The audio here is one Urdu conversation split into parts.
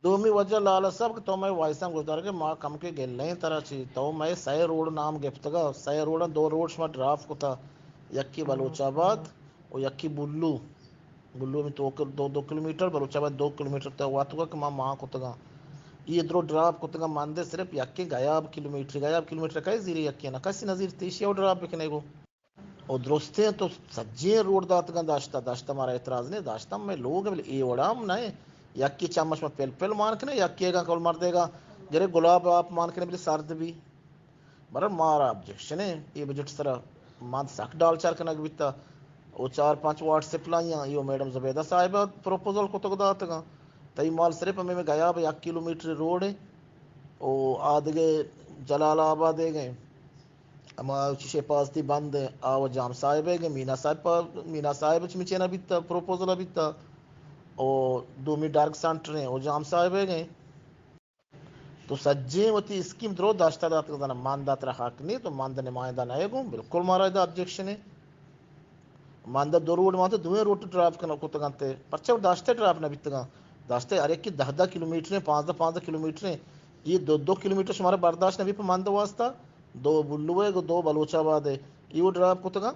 دومی وجہ لالا سب تو میں وائسا گزار کے ماں کم کے گل نہیں طرح چی تو میں سہ روڈ نام گفتگا سہ روڈ دو روڈ میں ڈراف کو تھا یکی بلوچ آباد اور یکی بلو میں دو کلومیٹر بلوچ آباد 2 کلومیٹر تک ہوا تو کہ ماں کو تگا یہ ادھر ڈراپ کو تگا ماندے صرف یکی غیاب کلومیٹر کا زیری یکی نا کسی نظیر تیشی اور ڈراپ بکنے کو اور درستے تو سجے روڈ داتگا داشتا ہمارا اعتراض نہیں داشتا میں لوگ اے وڑام نہیں یکی چمچ میں پل مان کے یکی گا کول مر دے گا جرے گلاب آپ مان کے بلی سرد بھی برا مارا آبجیکشن ہے یہ بجٹ سرا مان سک ڈال چار کے بیتا وہ 4-5 واٹس ایپ لائیاں یہ میڈم زبیدہ صاحبہ پروپوزل کو تک داتگا تئی مال صرف ہمیں گیا بھائی 1 کلومیٹر روڈ ہے وہ آدھے جلال آباد ہے گئے ہمارا شیشے پاس تھی بند ہے آو جام صاحب ہے گئے مینا صاحب چمیچینا بیتا پروپوزل بیتا اور دومی ڈارک سینٹر ہیں وہ جام صاحب ہے گئے تو سجے ہوتی اسکیم درو داشتا داتا ماندہ ترا حق نہیں تو ماندہ نمائندہ نئے گو بالکل مارا دا آبجیکشن ہے ماندہ دو روڈ مانتے دوئے روڈ ڈراپ کرنا کو تگانتے پرچہ داشتے ڈراپ نہ بیتگا داشتے ہر ایک کی 10 کلومیٹر ہیں 5 کلومیٹر ہیں یہ 2 کلومیٹر شمارا برداشت نبی پہ ماندہ واسطہ 2 بلو ہے 2 بلوچ آباد ہے یہ ڈراپ کو تگا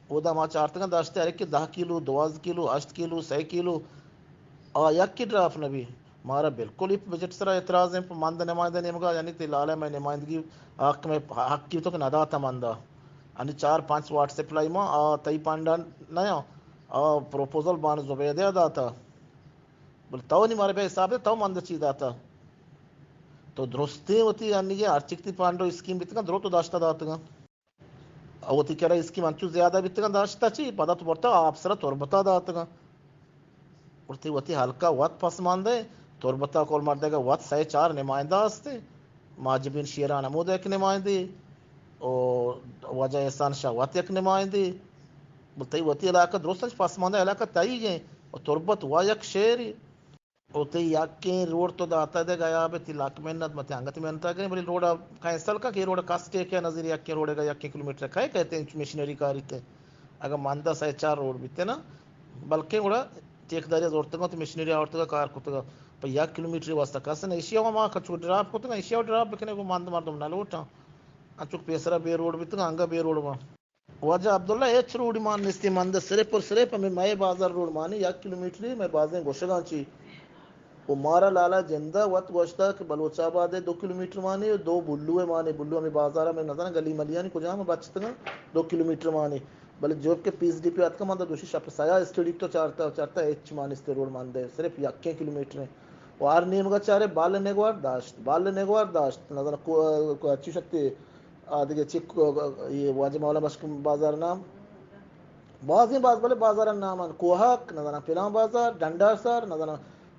وہ دا ماں چارتگا داشتے ہر ایک کی 10 کلو 12 کلو 8 کلو 6 کلو یک کی ڈراپ نبی مارا بالکل ہی بجٹ سرا اعتراض ہے ماندہ نمائندہ نہیں مگا یعنی تلال ہے میں نمائندگی حق میں حق کی تو کہ ندا تھا ماندہ یعنی 4-5 واٹس ایپ لائی ماں تئی پانڈا نیا پروپوزل بان زبیدہ داتا بول تو نہیں مارے بے حساب ہے تو ماندہ چیز داتا تو درستے ہوتی یعنی یہ ارچکتی پانڈو اسکیم بیتگا درو تو داشتا داتگا ہوتی کہہ رہا اسکیم انچو زیادہ بیتگا داشتا چی پدا تو بڑتا آپ سرا تربتا داتگا ارتی وتی ہلکا وات پس ماندے تربتا کول مار دے گا وات 4 نمائندہ ہستے ماجبین شیران امود ایک نمائندی اور وجہ احسان شاہ وات ایک نمائندی بلتے وتی علاقہ درست پس ماندہ علاقہ تائی گئے اور تربت ہوا یک شہری ہوتے یکی روڈ تو داتا دے گیا تی لاکھ محنت مت انگت محنت گئے بلی روڈ کینسل کا کہ روڈ کاسٹے کیا نظر یکی روڈ گا 1 کلومیٹر کھائے کہتے ہیں مشنری کاری تے اگر ماندہ 4 روڈ بیتے نا بلکہ گوڑا ٹیکداری زورتگا تو مشنری آورتگا کار کتگا پر 1 کلومیٹر واسطہ کسن ایشیا ماں کچھ ڈراپ کتگا ایشیا ڈراپ بکنے کو ماند مردم نہ لوٹا اچھوک پیسرا بے روڈ بیتگا انگا بے روڈ ماں وجہ عبداللہ ایچ روڈ مان نستی ماندہ صرف اور صرف ہمیں مائے بازار روڈ مانی 1 کلومیٹر میں بازیں گوشگاں چی وہ مارا لالا جندہ وقت گوشتا کہ بلوچ آباد ہے 2 کلومیٹر مانے 2 بلو ہے مانے بلو ہمیں بازارہ میں نظر گلی ملیانی کو جہاں میں بچتا 2 کلومیٹر مانے بلے جوب کے پیس ڈی پی آتکا ماندہ دوشی شاپ سایا اسٹیڈی تو چارتا ایچ مانستے روڈ ماندے صرف 1 کلومیٹر ہیں وار نیم گا چارے بال نگوار داشت نظر کو اچھی شکتی آدھگے چک یہ واجہ مولا مشکم بازار نام بازیں باز بلے بازار نام کوہاک نظر پلان بازار ڈنڈا سار نظر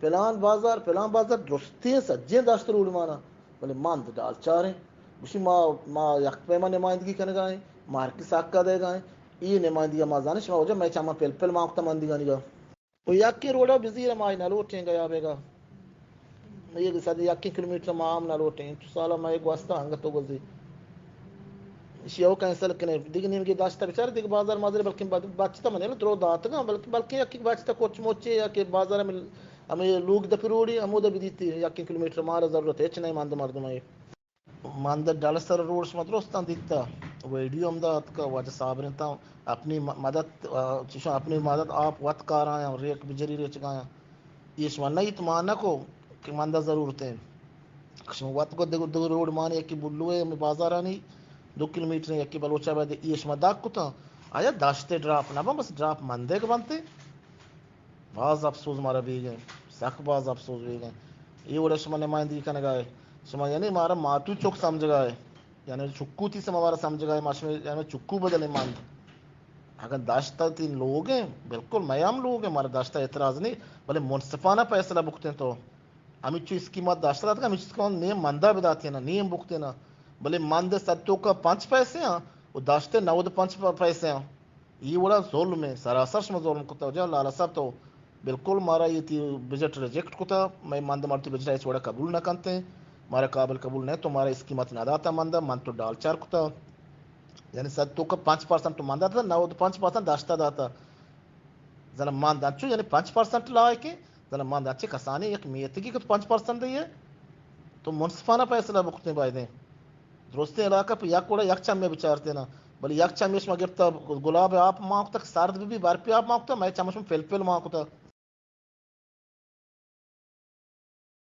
پلان بازار درستی سجیں داشت روڈ مانا بلے ماند ڈال چاریں بشی ما یک پیما نمائندگی کرنے گائیں مارکی ساکہ دے گائیں یہ نمائندگی ما زانش ما ہو جا میں چاہما پل مانگتا ماندی گانی گا وہ یک کی روڈا بزیر مائی نہ لوٹیں گا یا بے گا یہ سادی 1 کلومیٹر مام نہ لوٹیں تو سالا ما ایک واسطہ ہنگا تو گزی شیو کینسل کنے دیگ نیم کی داشتا بیچار دیگ بازار مازر بلکہ بچتا منے درو داتگا بلکہ یک بچتا کوچ موچے یا کہ بازار میں ہمیں لوگ دپی روڑی ہمو دپی دیتی 1 کلومیٹر مارا ضرورت ہے اچھ نہیں ماندہ مردم ہے ماندہ ڈالستر روڈ سمت روستان دیتا ویڈیو امداد کا واجہ صابرین تا اپنی مدد اپنی مدد آپ وقت کار آیا ریک بجری ریچ گایا یہ شمانہ ہی تمانا کو کہ ماندہ ضرورت ہے وقت کو دو روڈ مانے ایک بلو ہے بازار آنی 2 کلومیٹر یکی بلوچہ بادے یہ شما داک کتا آیا داشتے ڈراپ نہ بس ڈراپ مندے کے بنتے بعض افسوس مارا بھی گئے سخت بعض افسوس بھی گئے یہ وڑا شما نمائندگی کرنے گئے شما یعنی مارا ماتو چوک سمجھ گئے یعنی چکو تھی سے مارا سمجھ گئے ماشمے یعنی چکو بدلے ماند اگر داشتہ تین لوگ ہیں بالکل میام لوگ ہیں ہمارا داشتہ اعتراض نہیں بلے منصفانہ فیصلہ بکتے ہیں تو ہمیں چو اسکیمات داشتہ رہتا ہے ہمیں چیز کون نیم مندہ بداتی ہیں نا نیم بکتے ہیں نا بلے ماندے ستوں کا 5 پیسے ہیں وہ داشتے 9 پیسے ہیں یہ بڑا ظلم ہے سراسر شما ظلم کتا ہو جا لالا صاحب تو بالکل مارا یہ تھی بجٹ ریجیکٹ کتا میں ماندہ مارتی بجٹ ایسے بڑا قبول نہ کرتے ہیں مارا قابل قبول نہیں تو مارا اسکیمات نہ داتا ماندہ مان تو ڈال چار کتا یعنی ستوں کا 5% تو ماندہ تھا 5% داشتہ داتا زنا ماندہ چو یعنی 5% لائے کے زن مان اچھی کسانی یک میتگی کہ 5% دیئے تو منصفانہ فیصلہ بکتے بائدیں درستے علاقہ پہ یک کوڑا یک چمے بچارتے نا بلی یک چمیش ما گفتا گلاب آپ ماکتا سرد بھی بار پی آپ ماکتا میں چمش میں فل ماکتا